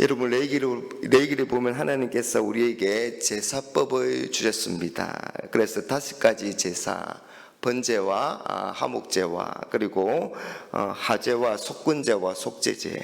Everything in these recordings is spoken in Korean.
여러분, 레위기를 보면 하나님께서 우리에게 제사법을 주셨습니다. 그래서 5가지 제사, 번제와 화목제와 그리고 하제와 속건제와 속죄제.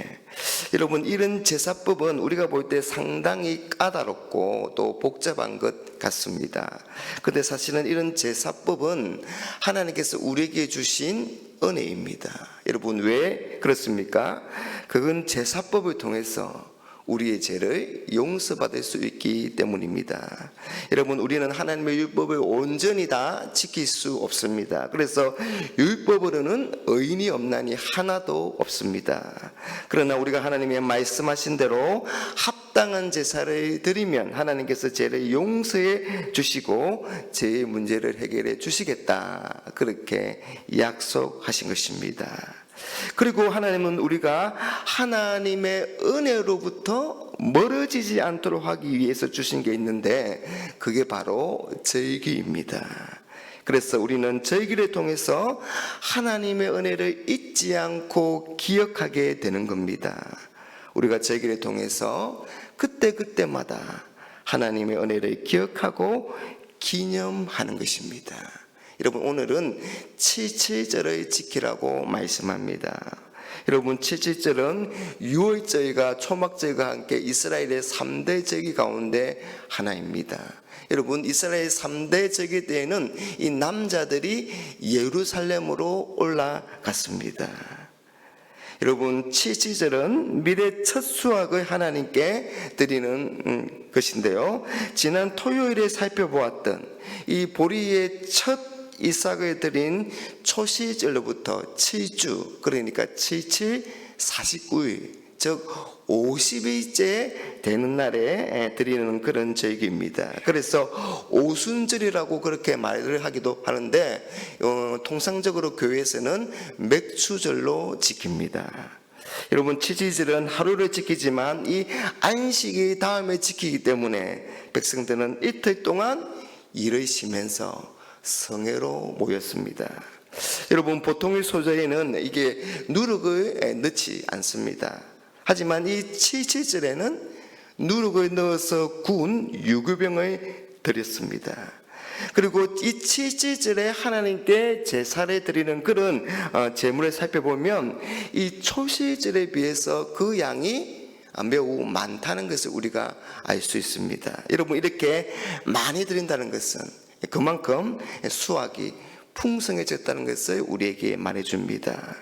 여러분, 이런 제사법은 우리가 볼 때 상당히 까다롭고 또 복잡한 것 같습니다. 그런데 사실은 이런 제사법은 하나님께서 우리에게 주신 은혜입니다. 여러분, 왜 그렇습니까? 그건 제사법을 통해서 우리의 죄를 용서받을 수 있기 때문입니다. 여러분, 우리는 하나님의 율법을 온전히 다 지킬 수 없습니다. 그래서 율법으로는 의인이 없나니 하나도 없습니다. 그러나 우리가 하나님의 말씀하신 대로 합당한 제사를 드리면 하나님께서 죄를 용서해 주시고 죄의 문제를 해결해 주시겠다, 그렇게 약속하신 것입니다. 그리고 하나님은 우리가 하나님의 은혜로부터 멀어지지 않도록 하기 위해서 주신 게 있는데, 그게 바로 절기입니다. 그래서 우리는 절기를 통해서 하나님의 은혜를 잊지 않고 기억하게 되는 겁니다. 우리가 절기를 통해서 그때마다 하나님의 은혜를 기억하고 기념하는 것입니다. 여러분, 오늘은 77절을 지키라고 말씀합니다. 여러분, 77절은 유월절과 초막절과 함께 이스라엘의 3대 절기 가운데 하나입니다. 여러분, 이스라엘 3대 절기 때에는 이 남자들이 예루살렘으로 올라갔습니다. 여러분, 77절은 미래 첫 수확을 하나님께 드리는 것인데요, 지난 토요일에 살펴보았던 이 보리의 첫 이삭을 드린 초시절로부터 7주, 그러니까 77, 49일, 즉 50일째 되는 날에 드리는 그런 절기입니다. 그래서 오순절이라고 그렇게 말을 하기도 하는데, 통상적으로 교회에서는 맥추절로 지킵니다. 여러분, 7일절은 하루를 지키지만 이 안식일 다음에 지키기 때문에 백성들은 이틀 동안 일을 쉬면서 성회로 모였습니다. 여러분, 보통의 소재에는 이게 누룩을 넣지 않습니다. 하지만 이 77절에는 누룩을 넣어서 구운 유교병을 드렸습니다. 그리고 이 77절에 하나님께 제사를 드리는 그런 제물을 살펴보면 이 초시절에 비해서 그 양이 매우 많다는 것을 우리가 알 수 있습니다. 여러분, 이렇게 많이 드린다는 것은 그만큼 수확이 풍성해졌다는 것을 우리에게 말해줍니다.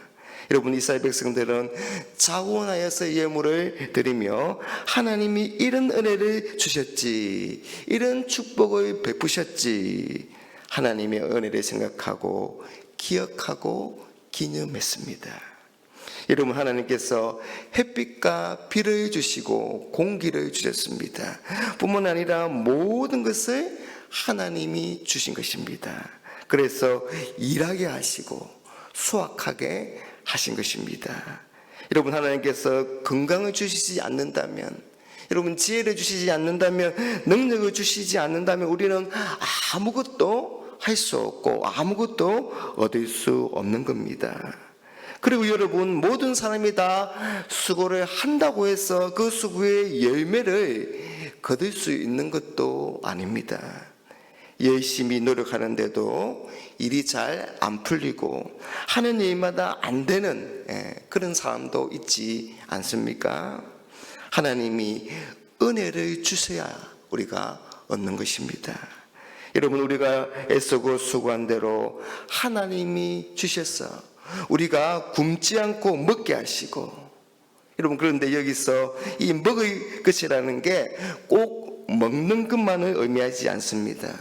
여러분, 이스라엘 백성들은 자원하여서 예물을 드리며 하나님이 이런 은혜를 주셨지, 이런 축복을 베푸셨지, 하나님의 은혜를 생각하고 기억하고 기념했습니다. 여러분, 하나님께서 햇빛과 비를 주시고 공기를 주셨습니다. 뿐만 아니라 모든 것을 하나님이 주신 것입니다. 그래서 일하게 하시고 수확하게 하신 것입니다. 여러분, 하나님께서 건강을 주시지 않는다면, 여러분 지혜를 주시지 않는다면, 능력을 주시지 않는다면 우리는 아무것도 할 수 없고 아무것도 얻을 수 없는 겁니다. 그리고 여러분, 모든 사람이 다 수고를 한다고 해서 그 수고의 열매를 거둘 수 있는 것도 아닙니다. 열심히 노력하는데도 일이 잘 안 풀리고 하는 일마다 안 되는 그런 사람도 있지 않습니까? 하나님이 은혜를 주셔야 우리가 얻는 것입니다. 여러분, 우리가 애쓰고 수고한 대로 하나님이 주셔서 우리가 굶지 않고 먹게 하시고, 여러분, 그런데 여기서 이 먹을 것이라는 게 꼭 먹는 것만을 의미하지 않습니다.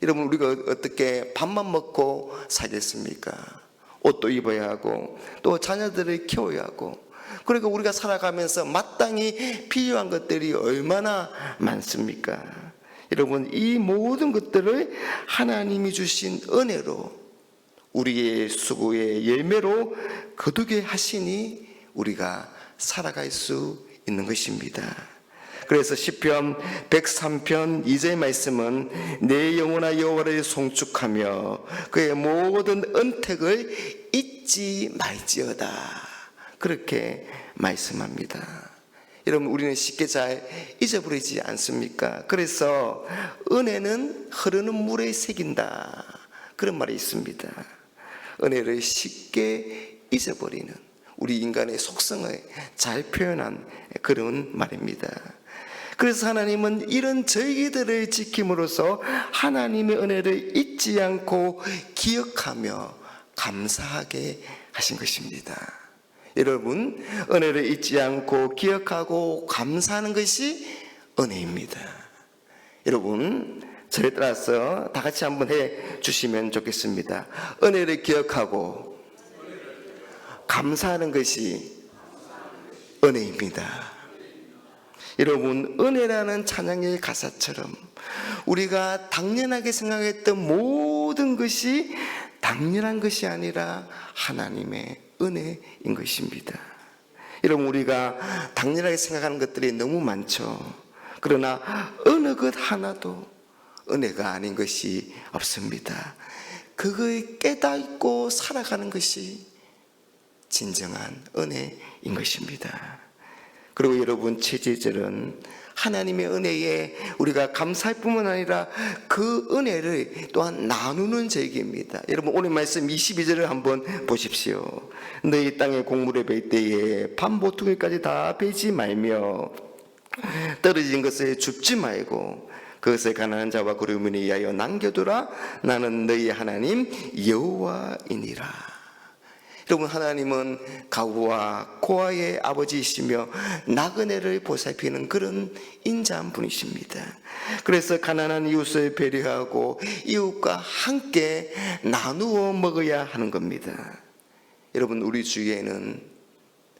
여러분, 우리가 어떻게 밥만 먹고 살겠습니까? 옷도 입어야 하고 또 자녀들을 키워야 하고, 그러니까 우리가 살아가면서 마땅히 필요한 것들이 얼마나 많습니까? 여러분, 이 모든 것들을 하나님이 주신 은혜로 우리의 수고의 열매로 거두게 하시니 우리가 살아갈 수 있는 것입니다. 그래서 시편 103편 2절 말씀은 내 영혼아 여호와를 송축하며 그의 모든 은택을 잊지 말지어다, 그렇게 말씀합니다. 여러분, 우리는 쉽게 잘 잊어버리지 않습니까? 그래서 은혜는 흐르는 물에 새긴다, 그런 말이 있습니다. 은혜를 쉽게 잊어버리는 우리 인간의 속성을 잘 표현한 그런 말입니다. 그래서 하나님은 이런 저희들을 지킴으로써 하나님의 은혜를 잊지 않고 기억하며 감사하게 하신 것입니다. 여러분, 은혜를 잊지 않고 기억하고 감사하는 것이 은혜입니다. 여러분, 저에 따라서 다 같이 한번 해 주시면 좋겠습니다. 은혜를 기억하고 감사하는 것이 은혜입니다. 여러분, 은혜라는 찬양의 가사처럼 우리가 당연하게 생각했던 모든 것이 당연한 것이 아니라 하나님의 은혜인 것입니다. 여러분, 우리가 당연하게 생각하는 것들이 너무 많죠. 그러나 어느 것 하나도 은혜가 아닌 것이 없습니다. 그걸 깨닫고 살아가는 것이 진정한 은혜인 것입니다. 그리고 여러분, 최제절은 하나님의 은혜에 우리가 감사할 뿐만 아니라 그 은혜를 또한 나누는 절기입니다. 여러분, 오늘 말씀 22절을 한번 보십시오. 너희 땅에 곡물을 벨 때에 반보퉁이까지 다 베지 말며 떨어진 것을 줍지 말고 그것을 가난한 자와 그리움을 위하여 남겨두라. 나는 너희 하나님 여호와이니라. 여러분, 하나님은 가구와 고아의 아버지이시며 나그네를 보살피는 그런 인자한 분이십니다. 그래서 가난한 이웃을 배려하고 이웃과 함께 나누어 먹어야 하는 겁니다. 여러분, 우리 주위에는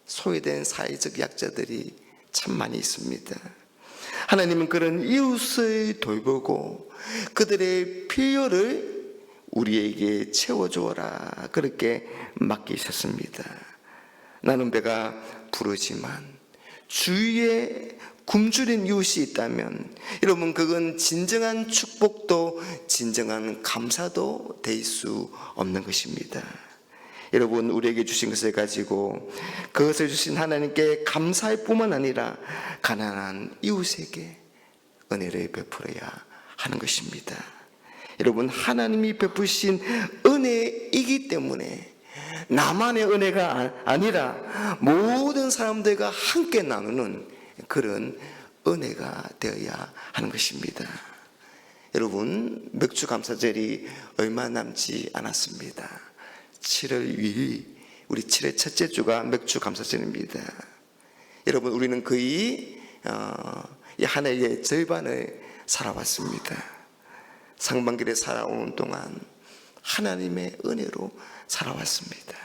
소외된 사회적 약자들이 참 많이 있습니다. 하나님은 그런 이웃을 돌보고 그들의 필요를 우리에게 채워주어라, 그렇게 맡기셨습니다. 나는 배가 부르지만 주위에 굶주린 이웃이 있다면 여러분, 그건 진정한 축복도 진정한 감사도 될 수 없는 것입니다. 여러분, 우리에게 주신 것을 가지고 그것을 주신 하나님께 감사할 뿐만 아니라 가난한 이웃에게 은혜를 베풀어야 하는 것입니다. 여러분, 하나님이 베푸신 은혜이기 때문에 나만의 은혜가 아니라 모든 사람들과 함께 나누는 그런 은혜가 되어야 하는 것입니다. 여러분, 맥주 감사절이 얼마 남지 않았습니다. 7월 2일, 우리 7월 첫째 주가 맥주 감사절입니다. 여러분, 우리는 거의 이 한 해의 절반을 살아왔습니다. 상반기를 살아오는 동안 하나님의 은혜로 살아왔습니다.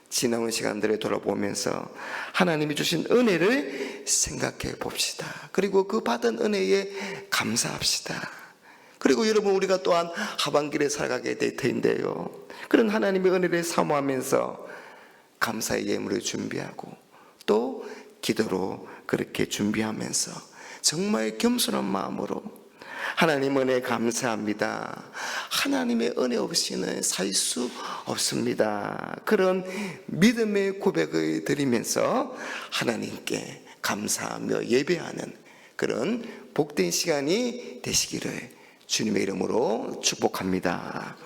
지나온 시간들을 돌아보면서 하나님이 주신 은혜를 생각해 봅시다. 그리고 그 받은 은혜에 감사합시다. 그리고 여러분, 우리가 또한 하반기를 살아가게 될 텐데요, 그런 하나님의 은혜를 사모하면서 감사의 예물을 준비하고 또 기도로 그렇게 준비하면서 정말 겸손한 마음으로 하나님 은혜 감사합니다, 하나님의 은혜 없이는 살 수 없습니다, 그런 믿음의 고백을 드리면서 하나님께 감사하며 예배하는 그런 복된 시간이 되시기를 주님의 이름으로 축복합니다.